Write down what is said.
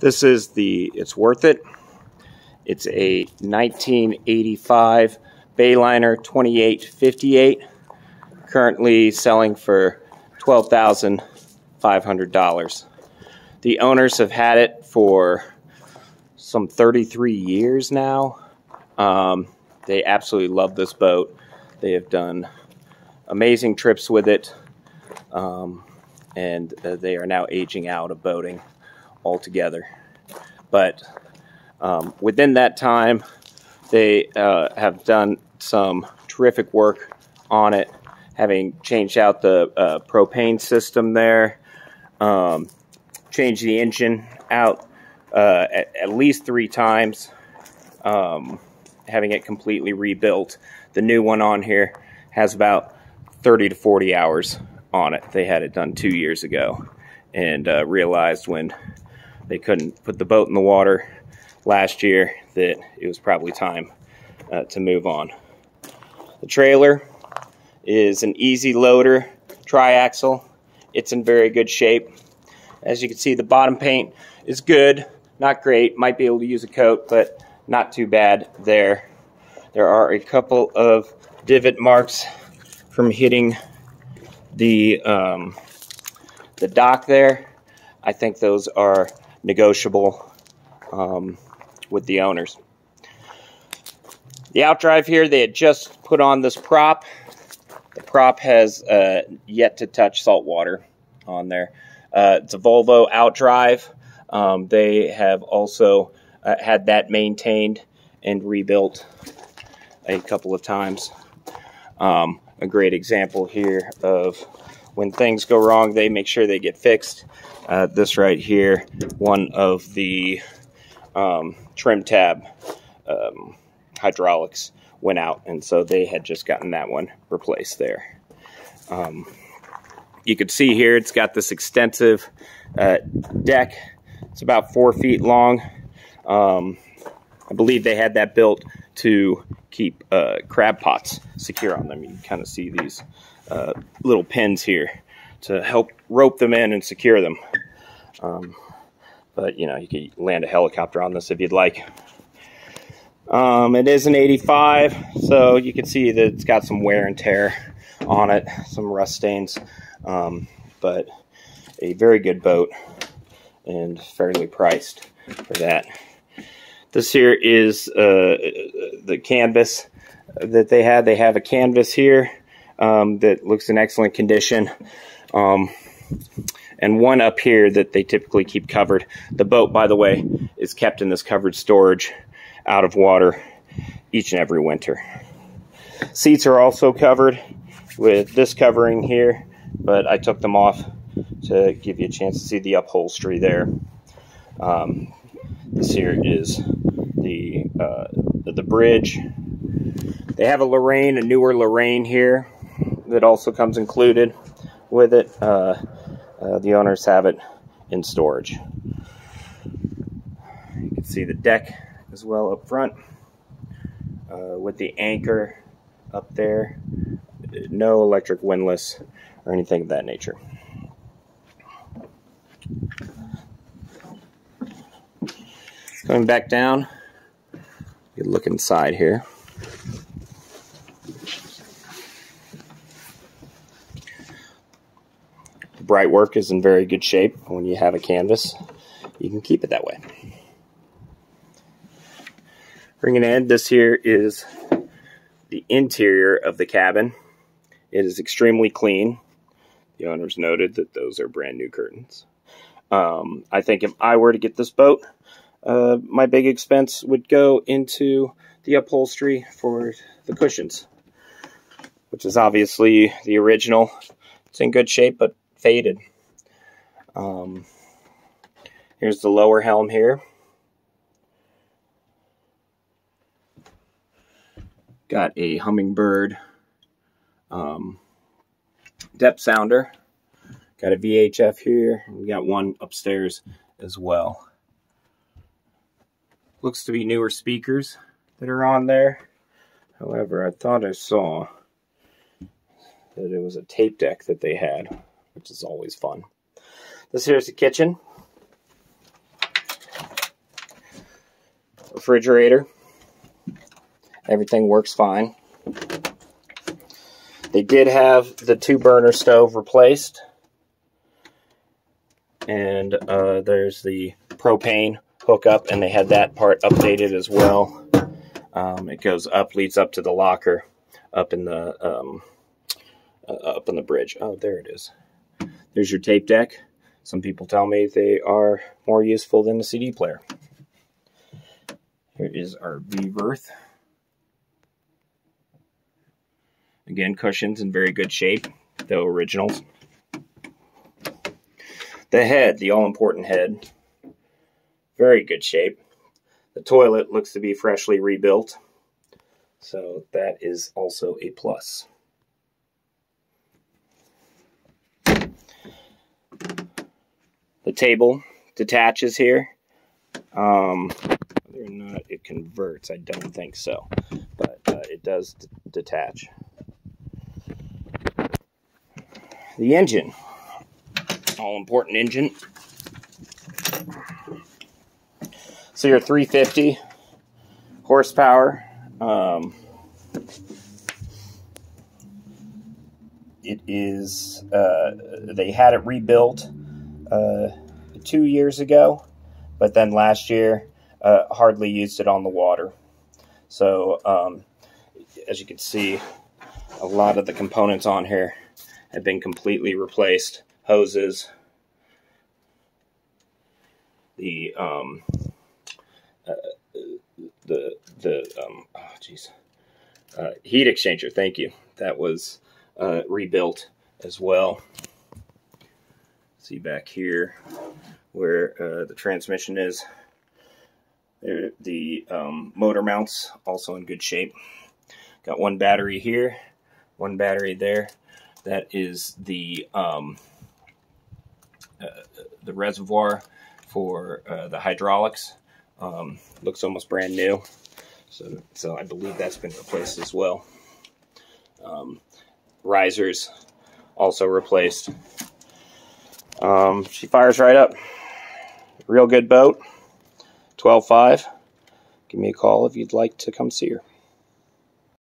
This is It's Worth It. It's a 1985 Bayliner 2858, currently selling for $12,500. The owners have had it for some 33 years now. They absolutely love this boat. They have done amazing trips with it, and they are now aging out of boating altogether. But within that time, they have done some terrific work on it, having changed out the propane system there, changed the engine out at least 3 times, having it completely rebuilt. The new one on here has about 30 to 40 hours on it. They had it done 2 years ago and realized when they couldn't put the boat in the water last year that it was probably time to move on. The trailer is an easy loader triaxle. It's in very good shape. As you can see, the bottom paint is good, not great. Might be able to use a coat, but not too bad there. There are a couple of divot marks from hitting the dock there. I think those are negotiable with the owners. The outdrive here, they had just put on this prop. The prop has yet to touch salt water on there. It's a Volvo outdrive. They have also had that maintained and rebuilt a couple of times. A great example here of when things go wrong, they make sure they get fixed. This right here, one of the trim tab hydraulics went out, and so they had just gotten that one replaced there. You can see here it's got this extensive deck. It's about 4 feet long. I believe they had that built to keep crab pots secure on them. You can kind of see these little pins here to help rope them in and secure them. But you know, you could land a helicopter on this if you'd like. It is an 85, so you can see that it's got some wear and tear on it, some rust stains, but a very good boat and fairly priced for that. This here is the canvas that they had. They have a canvas here that looks in excellent condition, and one up here that they typically keep covered. The boat, by the way, is kept in this covered storage out of water each and every winter. Seats are also covered with this covering here, but I took them off to give you a chance to see the upholstery there. This here is the bridge. They have a Lorraine, a newer Lorraine here that also comes included with it. The owners have it in storage. You can see the deck as well up front with the anchor up there. No electric windlass or anything of that nature. Coming back down, you look inside here. The brightwork is in very good shape. When you have a canvas, you can keep it that way. Bringing in, this here is the interior of the cabin. It is extremely clean. The owners noted that those are brand new curtains. I think if I were to get this boat, my big expense would go into the upholstery for the cushions, which is obviously the original. It's in good shape, but faded. Here's the lower helm here. Got a Hummingbird depth sounder. Got a VHF here. We got one upstairs as well. Looks to be newer speakers that are on there. However, I thought I saw that it was a tape deck that they had, which is always fun. This here's the kitchen. refrigerator. Everything works fine. They did have the 2-burner stove replaced. And there's the propane hookup, and they had that part updated as well. It goes up, leads up to the locker, up in the bridge. Oh, there it is. There's your tape deck. Some people tell me they are more useful than a CD player. Here is our V-berth. Again, cushions in very good shape, though originals. The head, the all-important head, very good shape. The toilet looks to be freshly rebuilt, so that is also a plus. The table detaches here. Whether or not it converts, I don't think so, but it does detach. The engine, all-important engine. So your 350 horsepower. It is, they had it rebuilt 2 years ago, but then last year hardly used it on the water. So as you can see, a lot of the components on here have been completely replaced. Hoses, the heat exchanger. Thank you. That was rebuilt as well. See back here where the transmission is. The motor mounts also in good shape. Got one battery here, one battery there. That is the reservoir for the hydraulics. Looks almost brand new, so I believe that's been replaced as well. Risers also replaced. She fires right up. Real good boat. 12.5. Give me a call if you'd like to come see her.